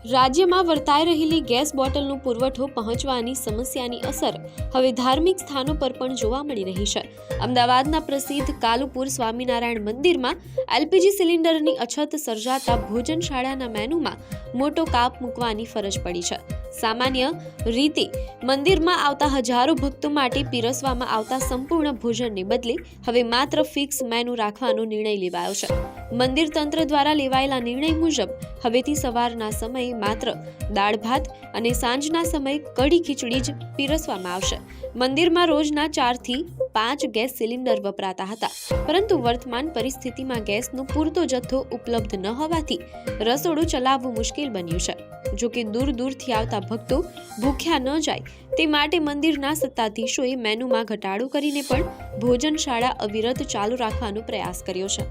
રાજ્યમાં વર્તાઈ રહેલી ગેસ બોટલનો પુરવઠો પહોંચવાની સમસ્યાની અસર હવે ધાર્મિક સ્થાનો પર પણ જોવા મળી રહી છે। અમદાવાદના પ્રસિદ્ધ કાલુપુર સ્વામિનારાયણ મંદિરમાં એલપીજી સિલિન્ડરની અછત સર્જાતા ભોજનશાળાના મેનુમાં મોટો કાપ મૂકવાની ફરજ પડી છે। સામાન્ય રીતે મંદિરમાં આવતા હજારો ભક્તો માટે પીરસવામાં આવતા સંપૂર્ણ ભોજનને બદલે હવે માત્ર ફિક્સ મેનુ રાખવાનો નિર્ણય લેવાયો છે। મંદિર તંત્ર દ્વારા લેવાયેલા નિર્ણય મુજબ હવેથી સવારના સમયે માત્ર દાળ ભાત અને સાંજના સમયે કઢી ખીચડી જ પીરસવામાં આવશે। મંદિરમાં રોજના 4 થી 5 ગેસ સિલિન્ડર વપરાતા હતા, પરંતુ વર્તમાન પરિસ્થિતિમાં ગેસનો પૂરતો જથ્થો ઉપલબ્ધ ન હોવાથી રસોડું ચલાવવું મુશ્કેલ બન્યું છે। જો કે દૂર દૂરથી આવતા ભક્તો ભૂખ્યા ન જાય તે માટે મંદિરના સત્તાધીશોએ મેનુમાં ઘટાડો કરીને પણ ભોજનશાળા અવિરત ચાલુ રાખવાનો પ્રયાસ કર્યો છે।